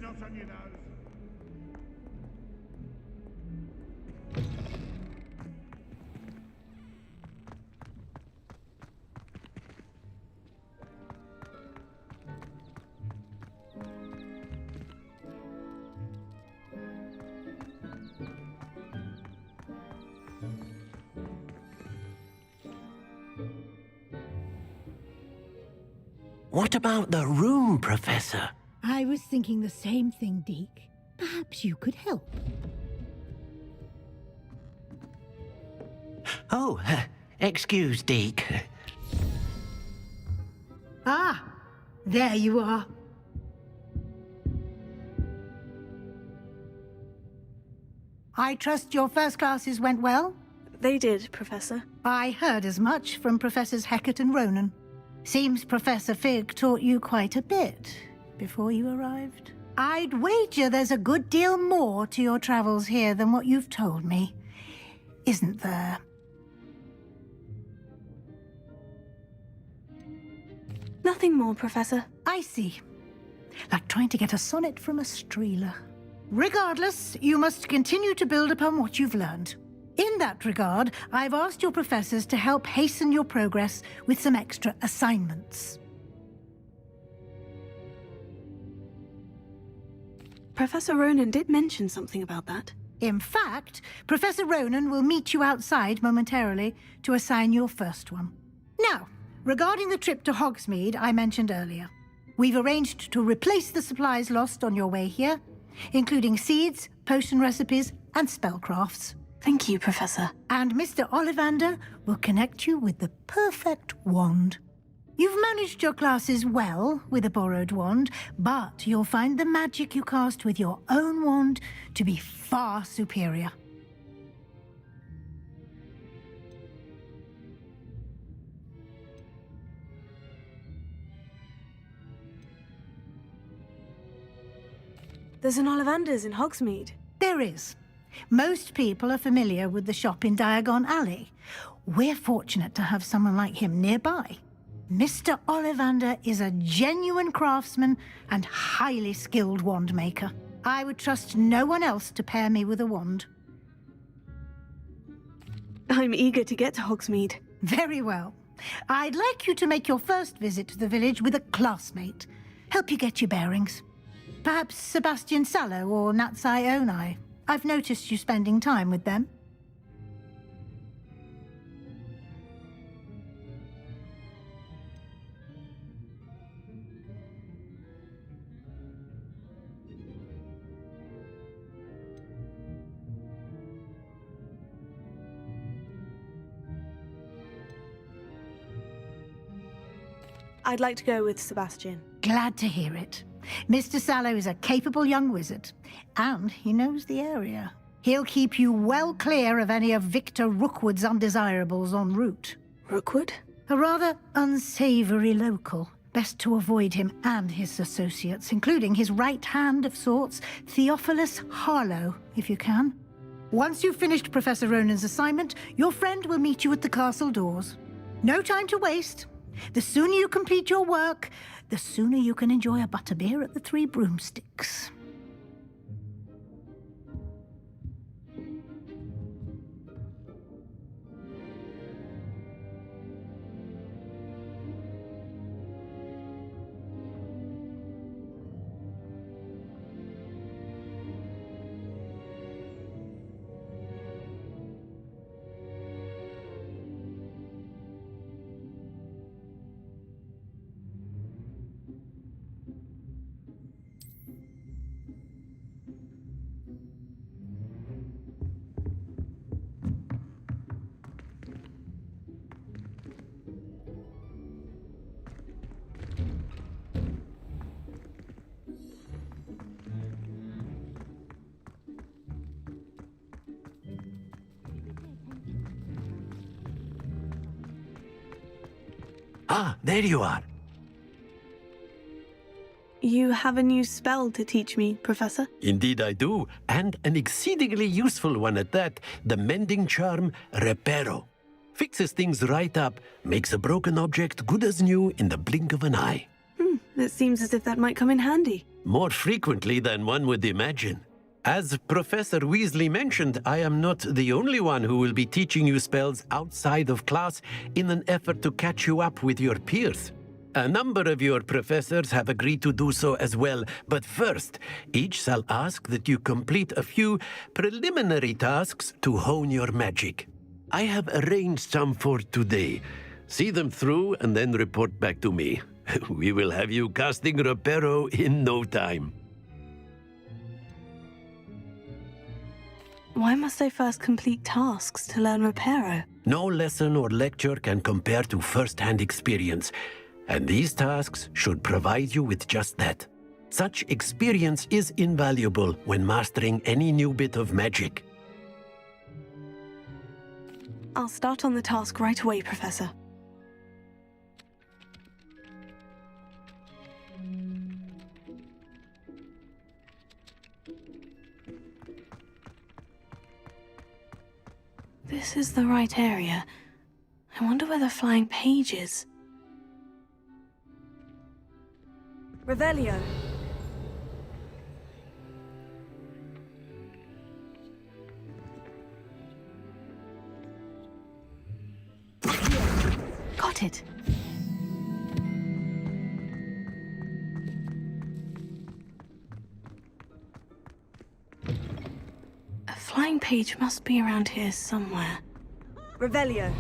snot on your nose. What about the room, Professor? I was thinking the same thing, Deke. Perhaps you could help. Oh, excuse, Deke. Ah, there you are. I trust your first classes went well? They did, Professor. I heard as much from Professors Hecat and Ronan. Seems Professor Fig taught you quite a bit before you arrived. I'd wager there's a good deal more to your travels here than what you've told me, isn't there? Nothing more, Professor. I see. Like trying to get a sonnet from a streeler. Regardless, you must continue to build upon what you've learned. In that regard, I've asked your professors to help hasten your progress with some extra assignments. Professor Ronan did mention something about that. In fact, Professor Ronan will meet you outside momentarily to assign your first one. Now, regarding the trip to Hogsmeade I mentioned earlier, we've arranged to replace the supplies lost on your way here, including seeds, potion recipes, and spellcrafts. Thank you, Professor. And Mr. Ollivander will connect you with the perfect wand. You've managed your classes well with a borrowed wand, but you'll find the magic you cast with your own wand to be far superior. There's an Ollivander's in Hogsmeade. There is. Most people are familiar with the shop in Diagon Alley. We're fortunate to have someone like him nearby. Mr. Ollivander is a genuine craftsman and highly skilled wand maker. I would trust no one else to pair me with a wand. I'm eager to get to Hogsmeade. Very well. I'd like you to make your first visit to the village with a classmate. Help you get your bearings. Perhaps Sebastian Sallow or Natsai Onai. I've noticed you spending time with them. I'd like to go with Sebastian. Glad to hear it. Mr. Sallow is a capable young wizard, and he knows the area. He'll keep you well clear of any of Victor Rookwood's undesirables en route. Rookwood? A rather unsavory local. Best to avoid him and his associates, including his right hand of sorts, Theophilus Harlow, if you can. Once you've finished Professor Ronan's assignment, your friend will meet you at the castle doors. No time to waste. The sooner you complete your work, the sooner you can enjoy a butterbeer at the Three Broomsticks. Ah, there you are. You have a new spell to teach me, Professor? Indeed I do, and an exceedingly useful one at that, the mending charm Reparo. Fixes things right up, makes a broken object good as new in the blink of an eye. It seems as if that might come in handy. More frequently than one would imagine. As Professor Weasley mentioned, I am not the only one who will be teaching you spells outside of class in an effort to catch you up with your peers. A number of your professors have agreed to do so as well, but first, each shall ask that you complete a few preliminary tasks to hone your magic. I have arranged some for today. See them through and then report back to me. We will have you casting Reparo in no time. Why must I first complete tasks to learn Reparo? No lesson or lecture can compare to first-hand experience, and these tasks should provide you with just that. Such experience is invaluable when mastering any new bit of magic. I'll start on the task right away, Professor. This is the right area. I wonder where the flying page is. Revelio. Got it. A flying page must be around here somewhere. Revelio.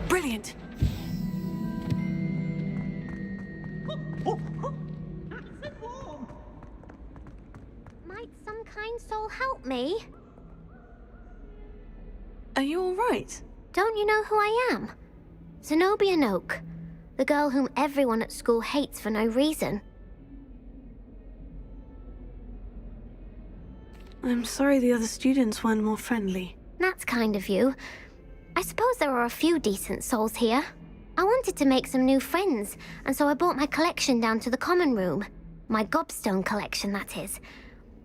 Brilliant. Might some kind soul help me? Are you all right? Don't you know who I am? Zenobia Noak, the girl whom everyone at school hates for no reason. I'm sorry the other students weren't more friendly. That's kind of you. I suppose there are a few decent souls here. I wanted to make some new friends, and so I brought my collection down to the common room. My gobstone collection, that is.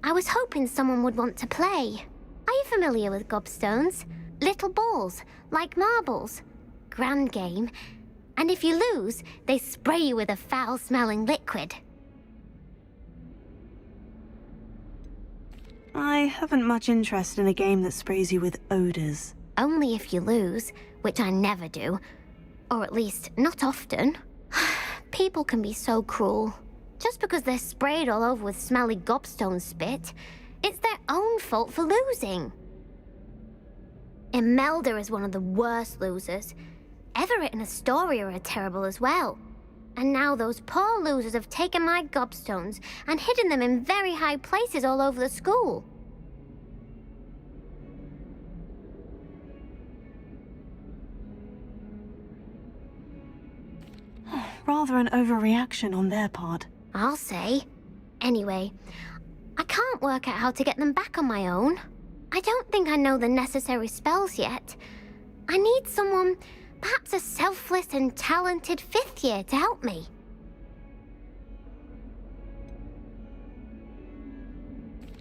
I was hoping someone would want to play. Are you familiar with gobstones? Little balls, like marbles. Grand game. And if you lose, they spray you with a foul-smelling liquid. I haven't much interest in a game that sprays you with odors. Only if you lose, which I never do. Or at least, not often. People can be so cruel. Just because they're sprayed all over with smelly gobstone spit, it's their own fault for losing. Imelda is one of the worst losers. Everett and Astoria are terrible as well. And now those poor losers have taken my gobstones and hidden them in very high places all over the school. Rather an overreaction on their part. I'll say. Anyway, I can't work out how to get them back on my own. I don't think I know the necessary spells yet. I need someone, perhaps a selfless and talented fifth year to help me.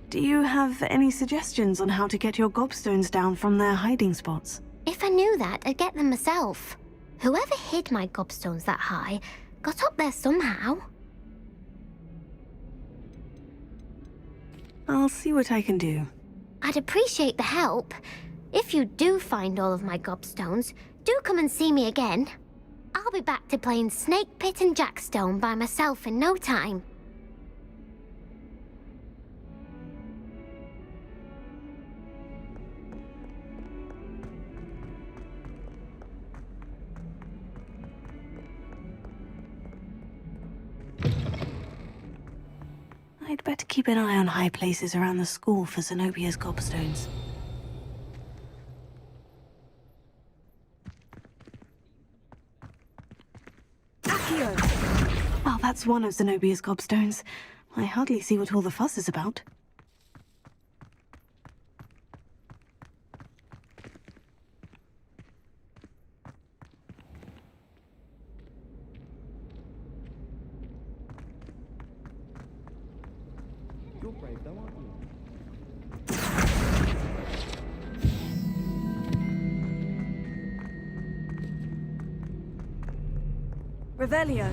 Do you have any suggestions on how to get your gobstones down from their hiding spots? If I knew that, I'd get them myself. Whoever hid my gobstones that high got up there somehow. I'll see what I can do. I'd appreciate the help. If you do find all of my gobstones, do come and see me again. I'll be back to playing Snake Pit and Jackstone by myself in no time. I'd better keep an eye on high places around the school for Zenobia's gobstones. Well, that's one of Zenobia's gobstones. I hardly see what all the fuss is about. You're brave though, aren't you? Revelio.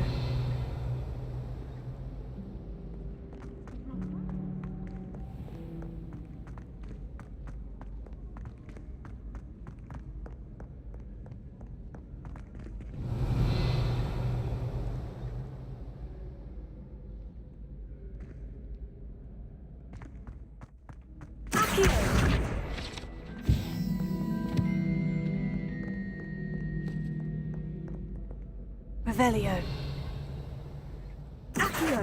Revelio. Accio.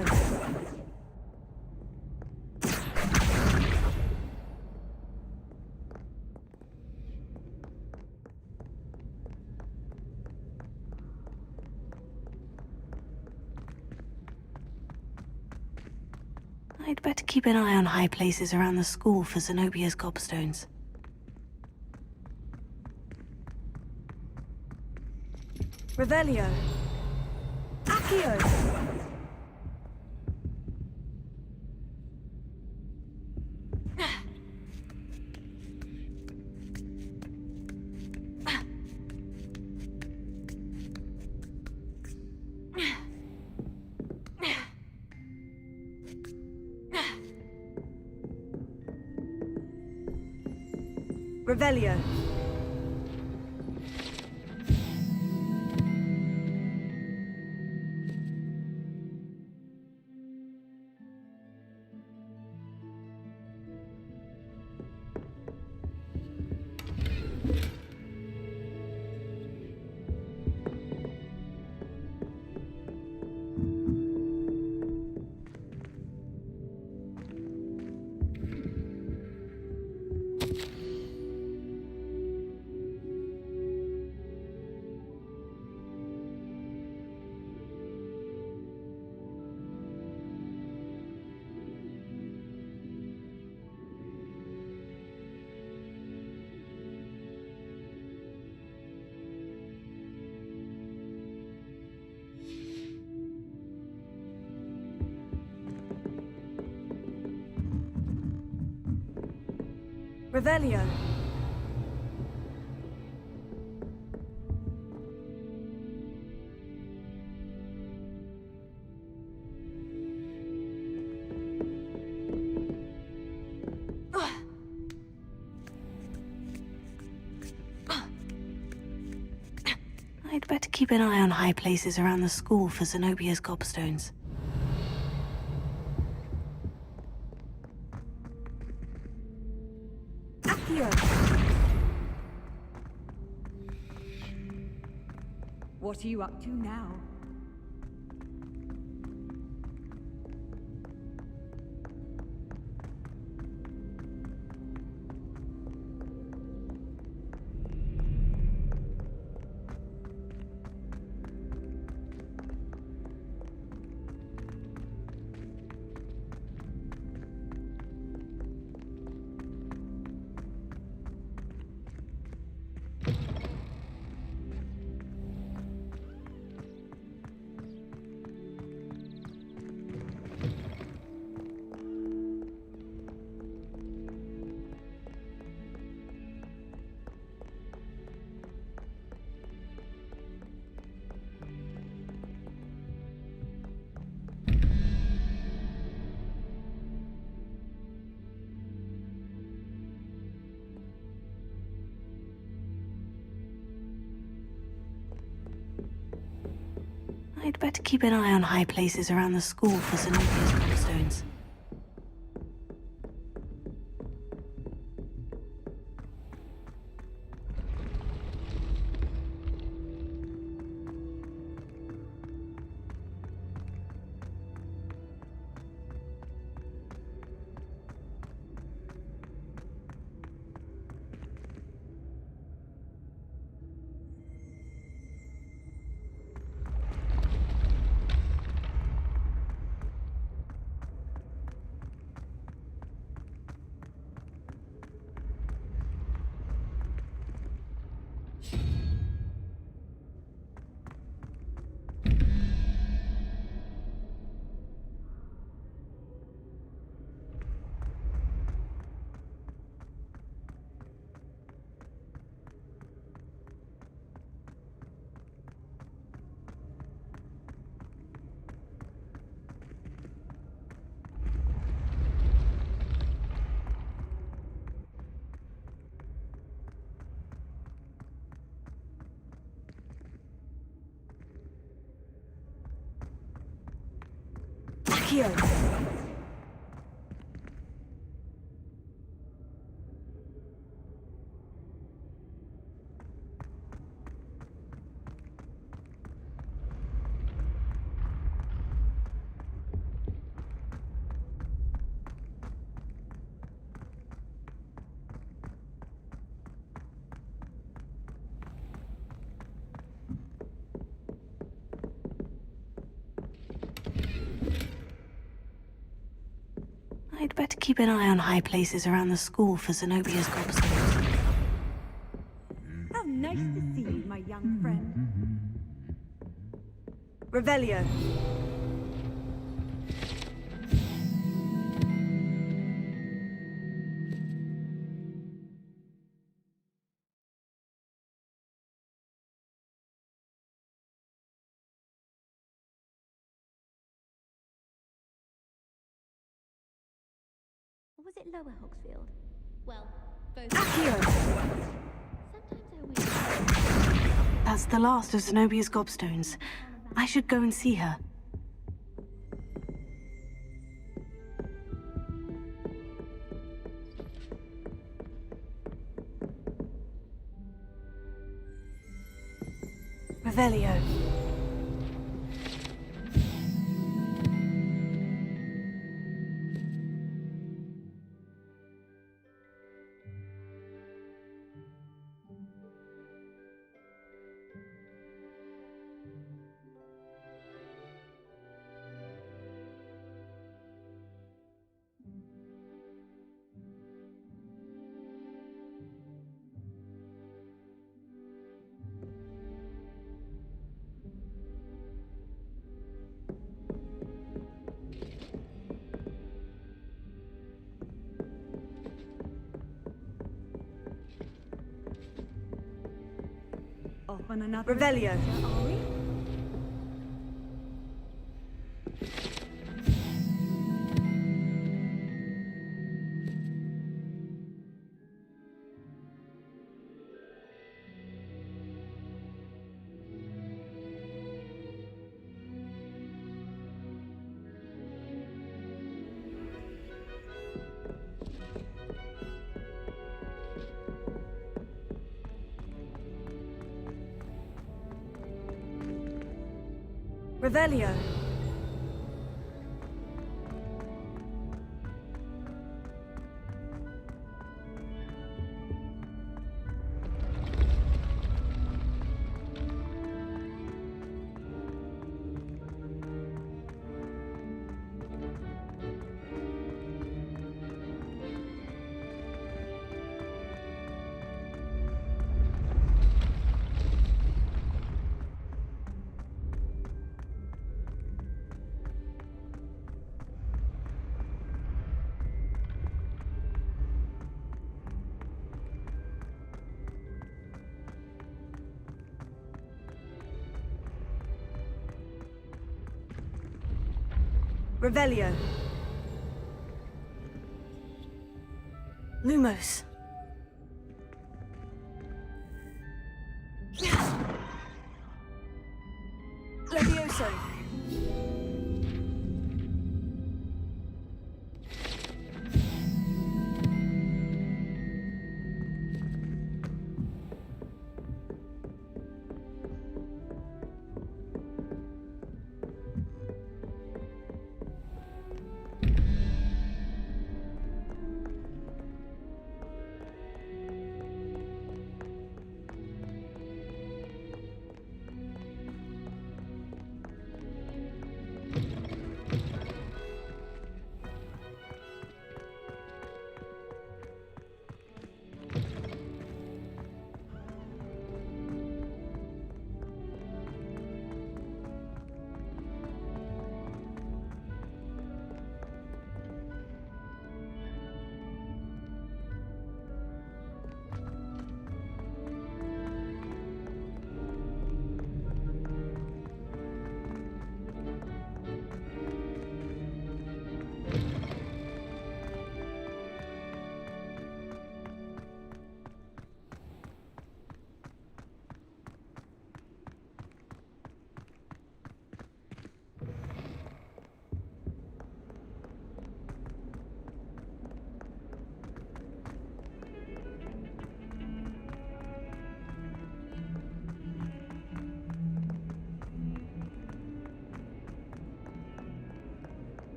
I'd better keep an eye on high places around the school for Zenobia's gobstones. Revelio. Accio. Revelio. Revelio. I'd better keep an eye on high places around the school for Zenobia's gobstones. What are you up to now? I'd better keep an eye on high places around the school for Zenobia's gobstones. Accio. I'd better keep an eye on high places around the school for Zenobia's gobstones. How nice to see you, my young friend. Revelio. Or was it Lower Hogsfield? Well, both. Accio. Sometimes I wish. That's the last of Zenobia's gobstones. I should go and see her. Revelio. Off on another Revelio. adventure, are we? Revelio. Revelio. Lumos. Levioso.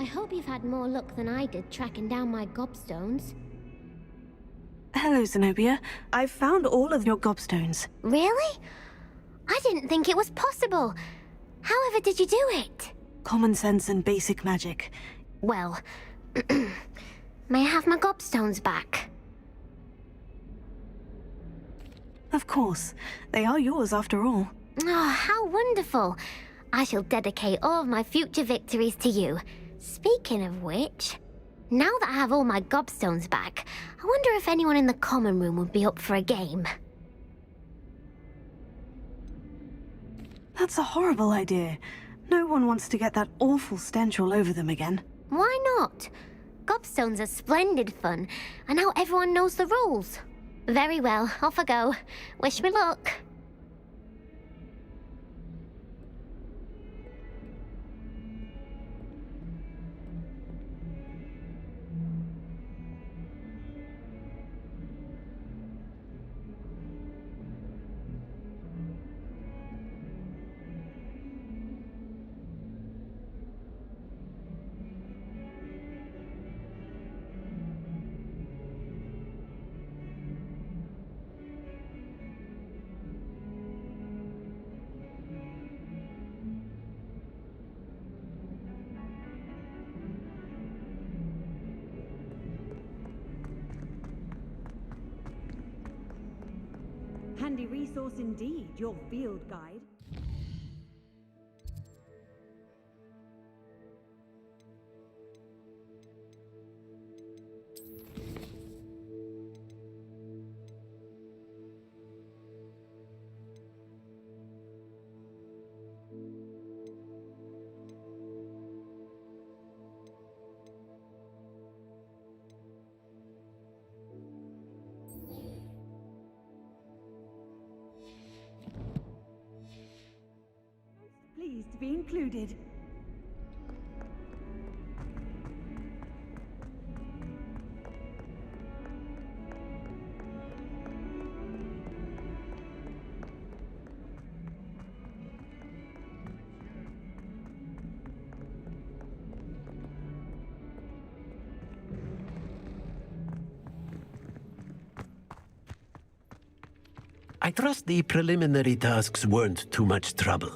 I hope you've had more luck than I did tracking down my gobstones. Hello, Zenobia. I've found all of your gobstones. Really? I didn't think it was possible. However did you do it? Common sense and basic magic. Well, may I have my gobstones back? Of course. They are yours after all. Oh, how wonderful. I shall dedicate all of my future victories to you. Speaking of which, now that I have all my gobstones back, I wonder if anyone in the common room would be up for a game. That's a horrible idea. No one wants to get that awful stench all over them again. Why not? Gobstones are splendid fun, and now everyone knows the rules. Very well, off I go. Wish me luck. Handy resource indeed, your field guide. Pleased to be included. I trust the preliminary tasks weren't too much trouble.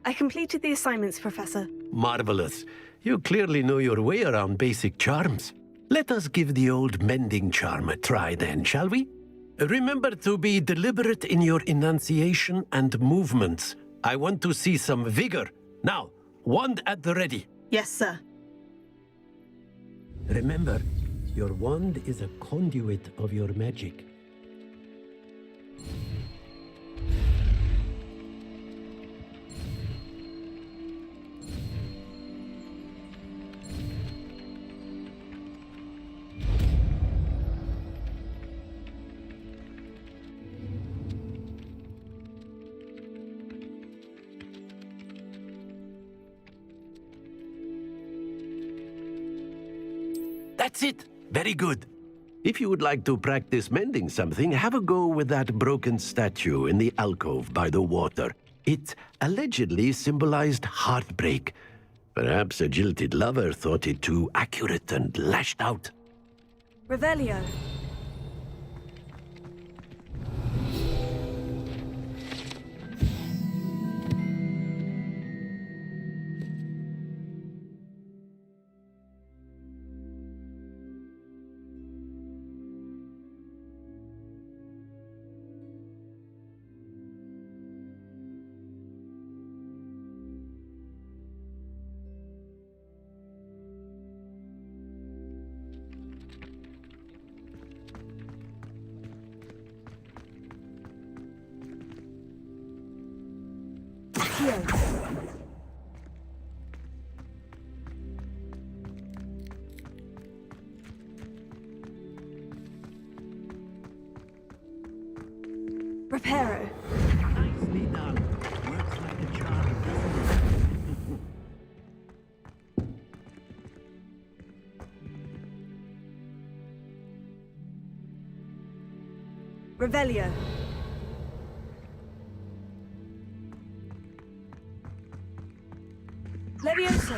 I completed the assignments, Professor. Marvelous. You clearly know your way around basic charms. Let us give the old mending charm a try then, shall we? Remember to be deliberate in your enunciation and movements. I want to see some vigor. Now, wand at the ready. Yes, sir. Remember, your wand is a conduit of your magic. That's it. Very good. If you would like to practice mending something, have a go with that broken statue in the alcove by the water. It allegedly symbolized heartbreak. Perhaps a jilted lover thought it too accurate and lashed out. Revelio. Reparo. Nicely done. Works like a charm, doesn't it? Revelio. Levioso.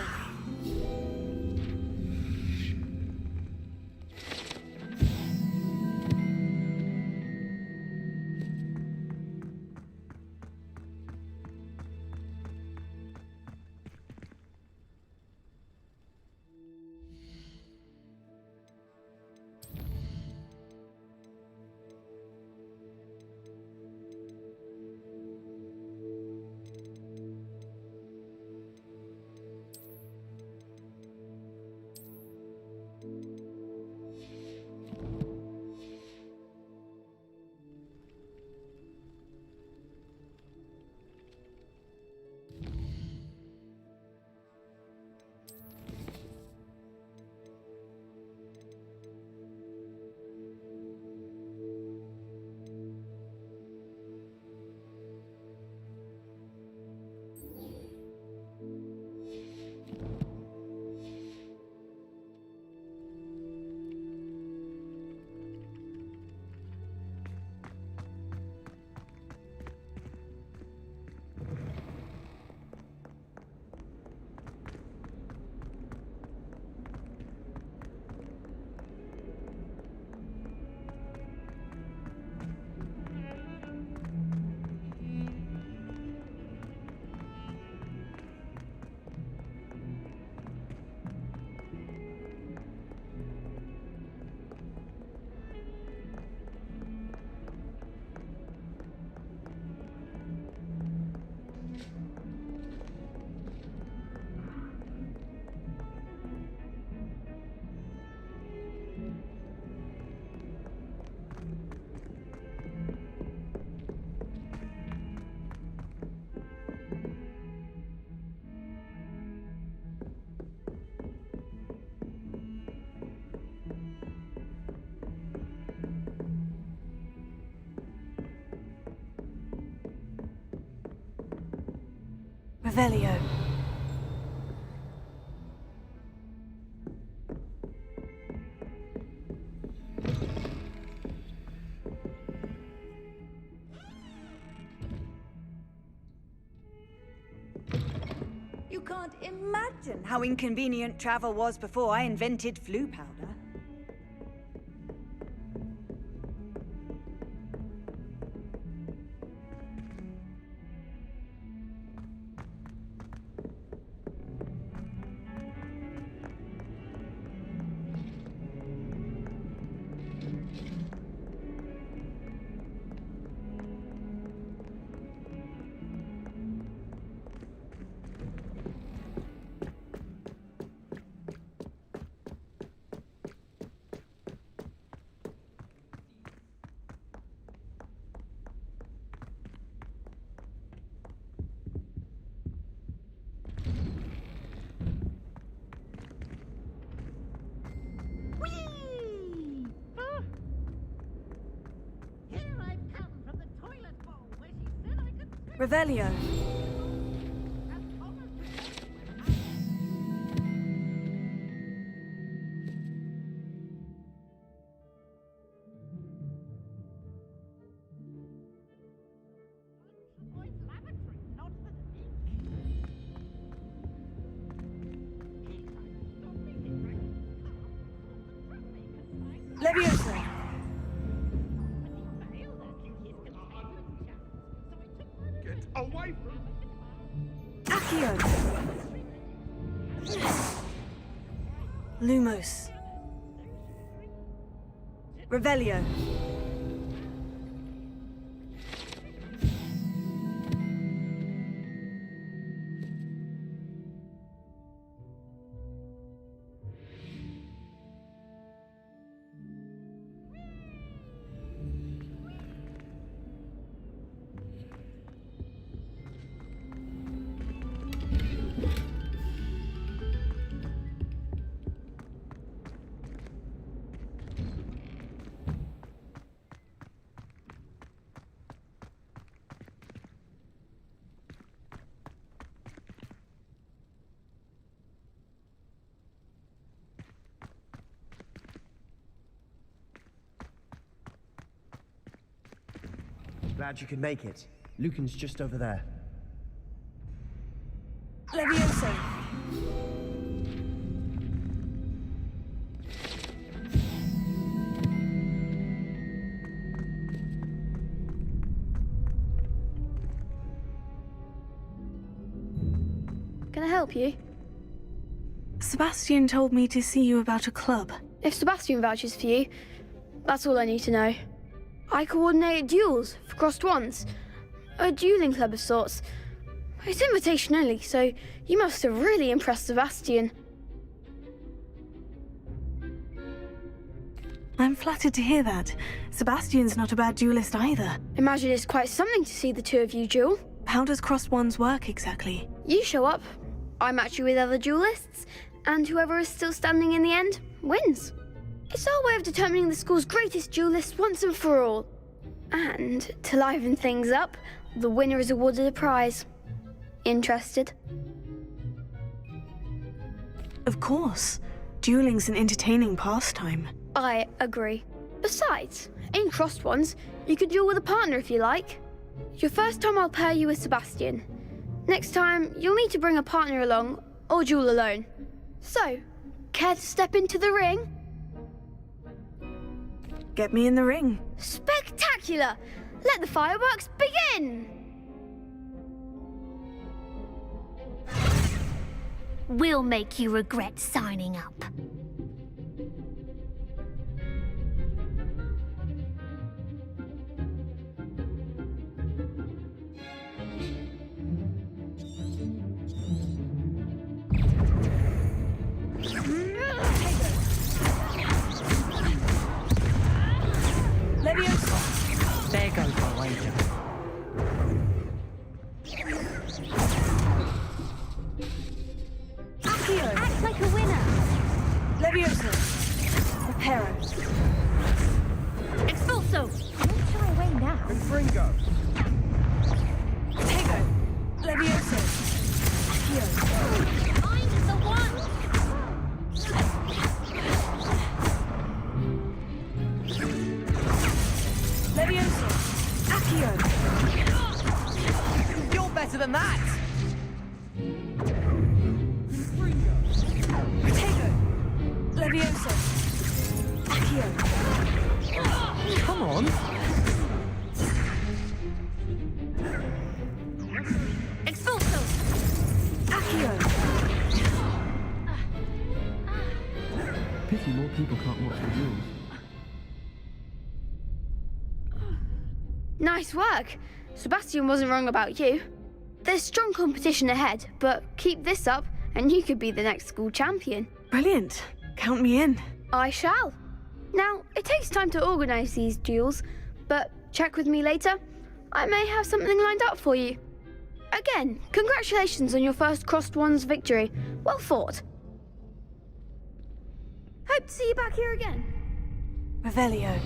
Revelio. You can't imagine how inconvenient travel was before I invented flu powder. Revelio. Leviosa. Away from Accio. Lumos. Revelio. Glad you could make it. Lucan's just over there. Leviosa. Can I help you? Sebastian told me to see you about a club. If Sebastian vouches for you, that's all I need to know. I coordinate duels for crossed ones. A dueling club of sorts. It's invitation only, so you must have really impressed Sebastian. I'm flattered to hear that. Sebastian's not a bad duelist either. Imagine it's quite something to see the two of you duel. How does crossed ones work exactly? You show up, I match you with other duelists, and whoever is still standing in the end wins. It's our way of determining the school's greatest duelist once and for all. And to liven things up, the winner is awarded a prize. Interested? Of course. Dueling's an entertaining pastime. I agree. Besides, in crossed ones, you could duel with a partner if you like. Your first time I'll pair you with Sebastian. Next time, you'll need to bring a partner along, or duel alone. So, care to step into the ring? Get me in the ring. Spectacular! Let the fireworks begin! We'll make you regret signing up. Leviosa. There goes my wager. Accio. Act like a winner. Leviosa. Reparo. Expulso. Don't shy away now. Confringo. Pego. Leviosa. Find the one! Levioso! Accio! You're better than that! Protego! Levioso! Accio! Come on! Expulso! Accio! Pity more people can't watch the duels. Nice work. Sebastian wasn't wrong about you. There's strong competition ahead, but keep this up and you could be the next school champion. Brilliant. Count me in. I shall. Now, it takes time to organise these duels, but check with me later. I may have something lined up for you. Again, congratulations on your first Crossed Ones victory. Well fought. Hope to see you back here again. Revelio.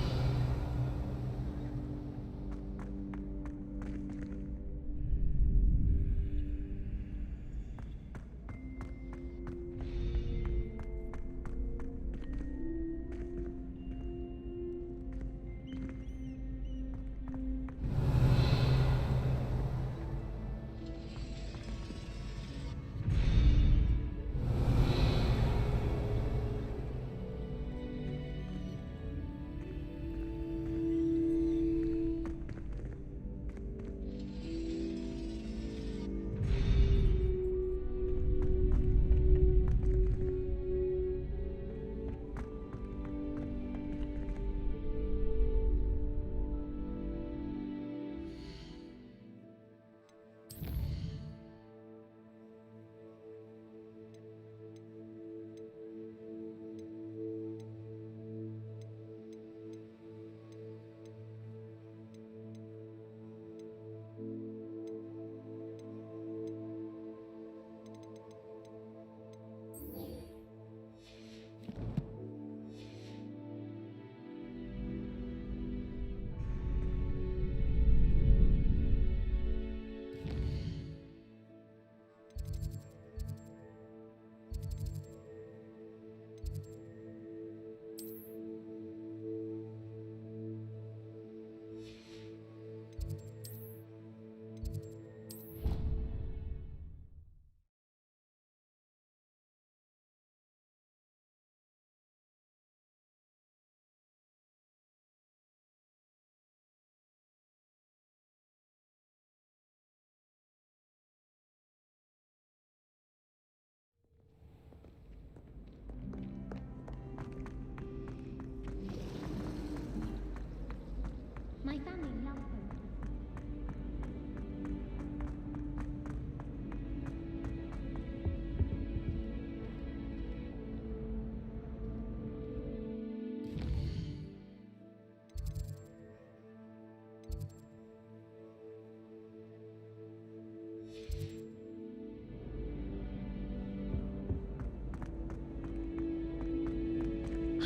My family loves him.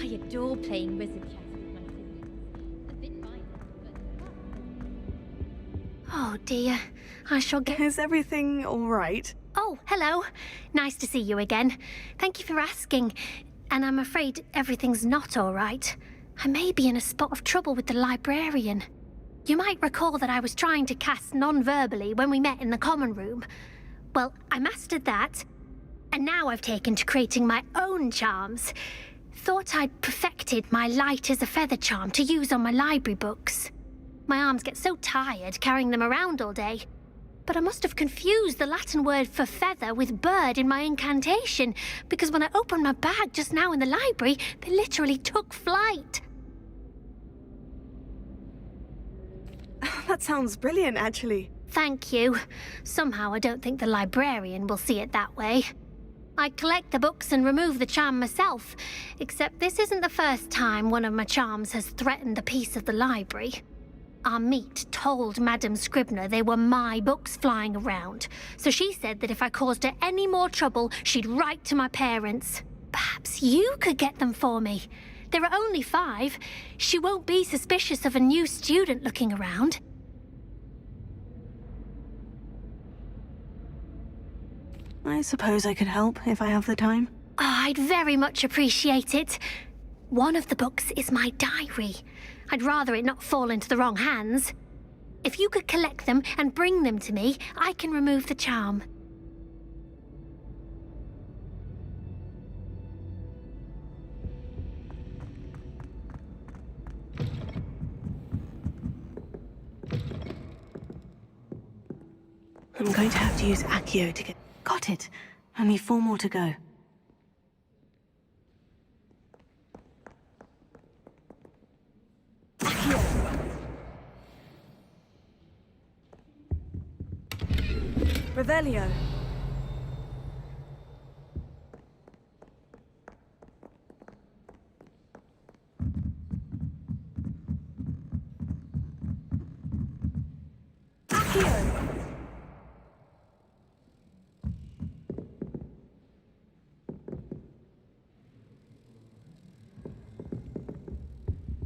I adore playing wizard chess with my siblings. A bit violent, but... Oh dear, I shall get... Is everything all right? Oh, hello. Nice to see you again. Thank you for asking. And I'm afraid everything's not all right. I may be in a spot of trouble with the librarian. You might recall that I was trying to cast non-verbally when we met in the common room. Well, I mastered that. And now I've taken to creating my own charms. Thought I'd perfected my light as a feather charm to use on my library books. My arms get so tired carrying them around all day. But I must have confused the Latin word for feather with bird in my incantation, because when I opened my bag just now in the library, they literally took flight. That sounds brilliant, actually. Thank you. Somehow I don't think the librarian will see it that way. I collect the books and remove the charm myself, except this isn't the first time one of my charms has threatened the peace of the library. Our meet told Madame Scribner they were my books flying around, so she said that if I caused her any more trouble, she'd write to my parents. Perhaps you could get them for me. There are only 5. She won't be suspicious of a new student looking around. I suppose I could help if I have the time. Oh, I'd very much appreciate it. One of the books is my diary. I'd rather it not fall into the wrong hands. If you could collect them and bring them to me, I can remove the charm. I'm going to have to use Accio to get... Got it. Only 4 more to go. Revelio.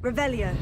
Revelio.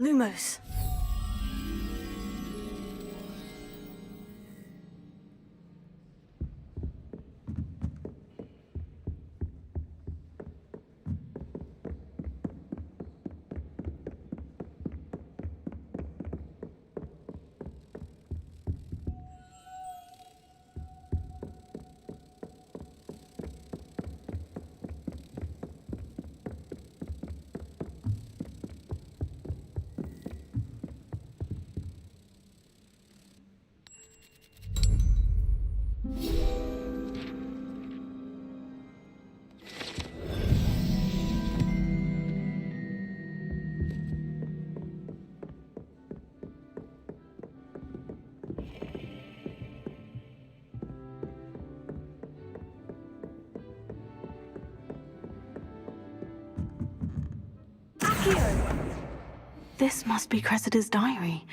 Lumos. This must be Cressida's diary.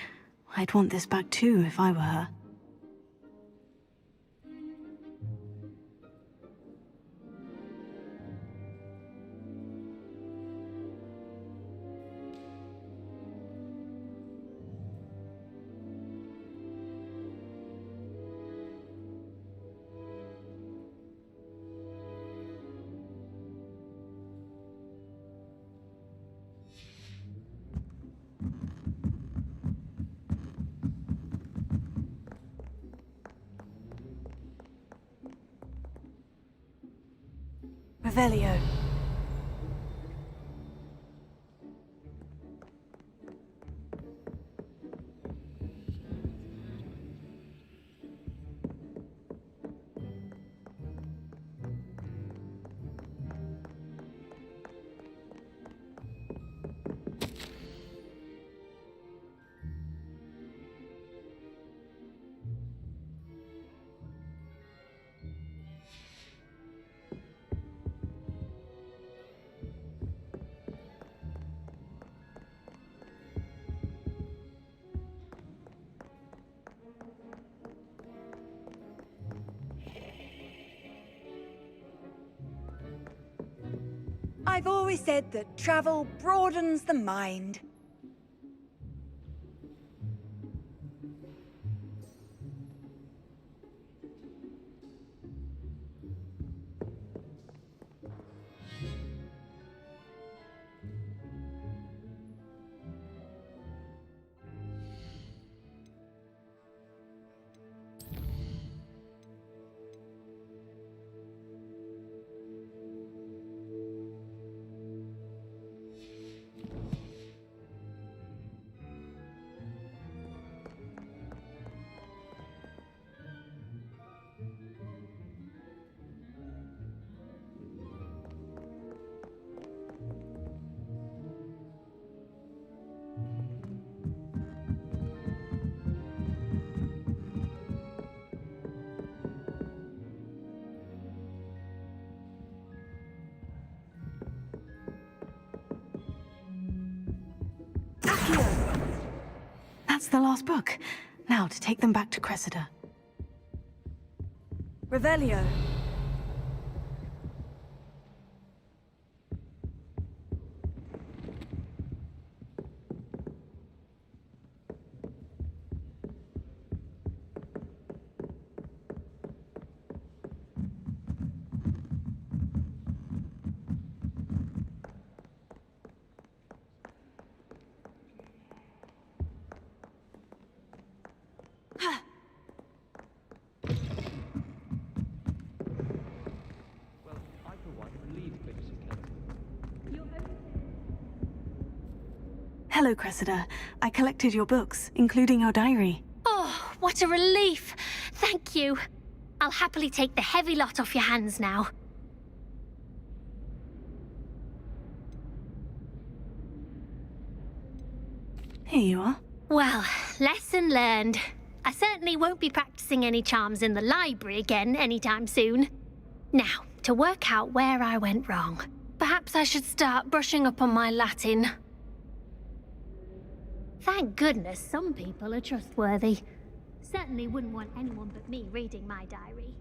I'd want this back too if I were her. Revelio. I've always said that travel broadens the mind. the last book. Now to take them back to Cressida. Revelio. Hello, Cressida. I collected your books, including your diary. Oh, what a relief! Thank you. I'll happily take the heavy lot off your hands now. Here you are. Well, lesson learned. I certainly won't be practicing any charms in the library again anytime soon. Now, to work out where I went wrong. Perhaps I should start brushing up on my Latin. Thank goodness some people are trustworthy. Certainly wouldn't want anyone but me reading my diary.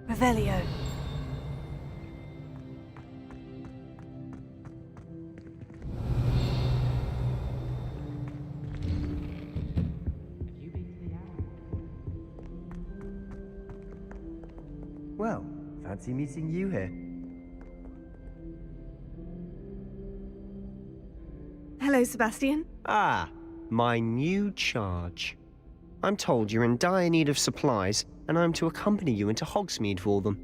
Revelio. Well, fancy meeting you here. Hello, Sebastian. Ah, my new charge. I'm told you're in dire need of supplies, and I'm to accompany you into Hogsmeade for them.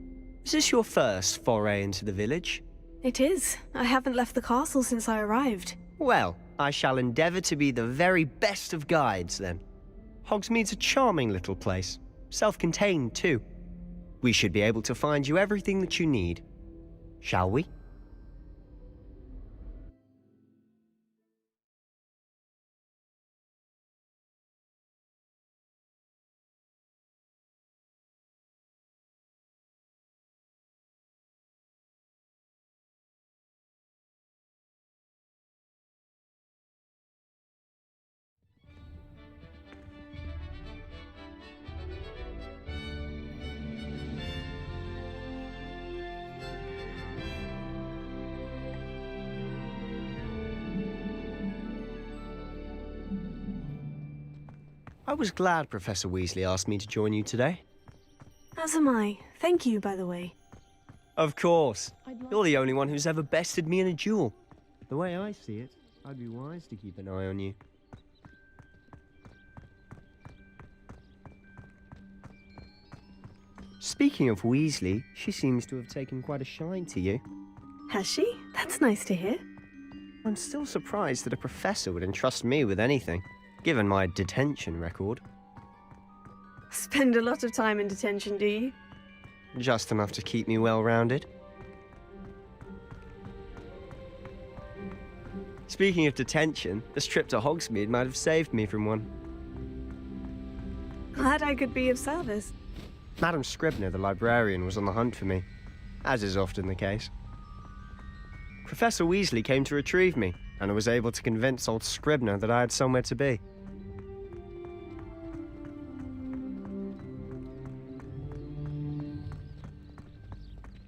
Is this your first foray into the village? It is. I haven't left the castle since I arrived. Well, I shall endeavour to be the very best of guides, then. Hogsmeade's a charming little place, self-contained too. We should be able to find you everything that you need. Shall we? I was glad Professor Weasley asked me to join you today. As am I. Thank you, by the way. Of course. You're the only one who's ever bested me in a duel. The way I see it, I'd be wise to keep an eye on you. Speaking of Weasley, she seems to have taken quite a shine to you. Has she? That's nice to hear. I'm still surprised that a professor would entrust me with anything, given my detention record. Spend a lot of time in detention, do you? Just enough to keep me well-rounded. Speaking of detention, this trip to Hogsmeade might have saved me from one. Glad I could be of service. Madam Scribner, the librarian, was on the hunt for me, as is often the case. Professor Weasley came to retrieve me, and I was able to convince old Scribner that I had somewhere to be.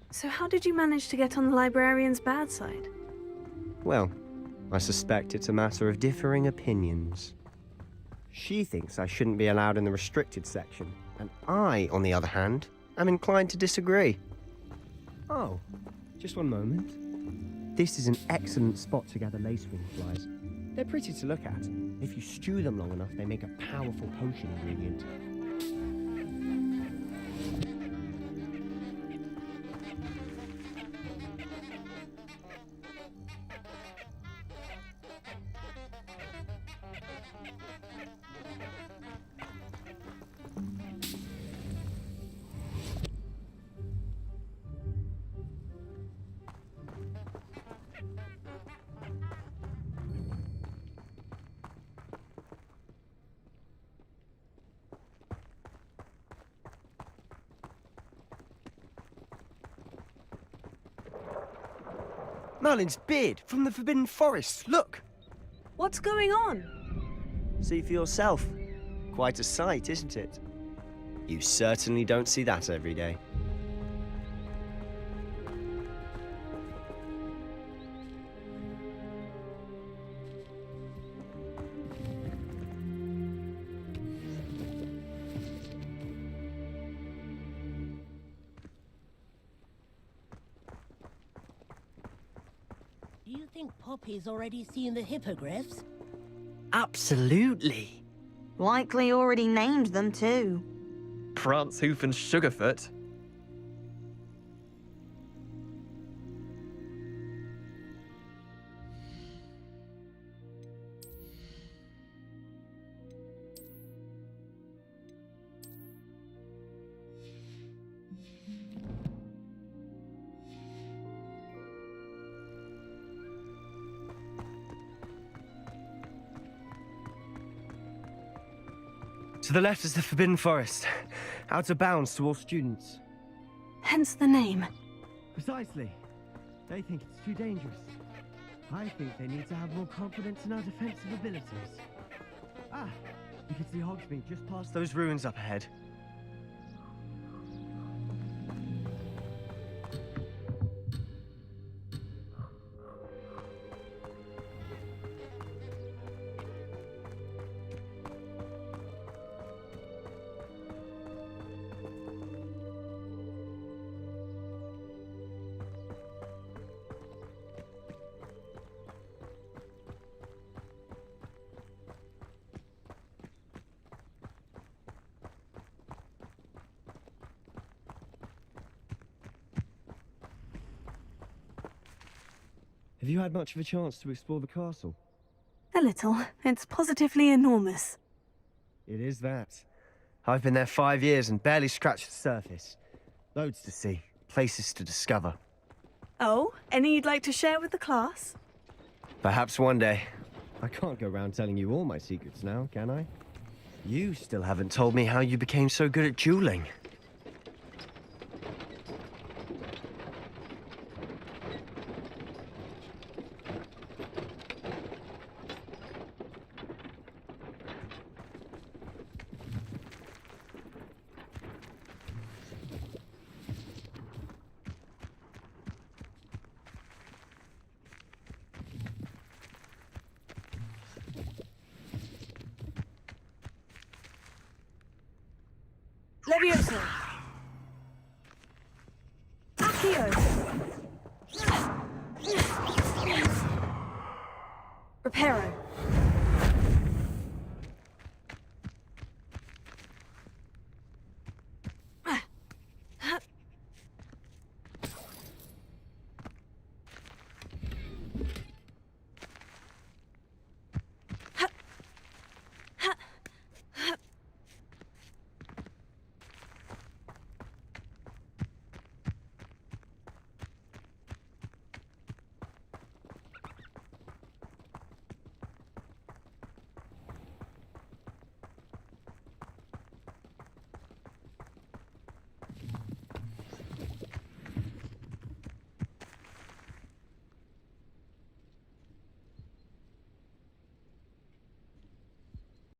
So how did you manage to get on the librarian's bad side? Well, I suspect it's a matter of differing opinions. She thinks I shouldn't be allowed in the restricted section, and I, on the other hand, am inclined to disagree. Oh, just one moment. This is an excellent spot to gather lacewing flies. They're pretty to look at. If you stew them long enough, they make a powerful potion ingredient. Merlin's beard from the Forbidden Forest, look! What's going on? See for yourself. Quite a sight, isn't it? You certainly don't see that every day. Do you think Poppy's already seen the hippogriffs? Absolutely. Likely already named them too. Prance, Hoof and Sugarfoot. To the left is the Forbidden Forest, out of bounds to all students. Hence the name. Precisely. They think it's too dangerous. I think they need to have more confidence in our defensive abilities. Ah, you can see Hogsmeade just past those ruins up ahead. Have you had much of a chance to explore the castle? A little. It's positively enormous. It is that. I've been there 5 years and barely scratched the surface. Loads to see, places to discover. Oh, any you'd like to share with the class? Perhaps one day. I can't go around telling you all my secrets now, can I? You still haven't told me how you became so good at dueling. Levioso. Accio. Reparo.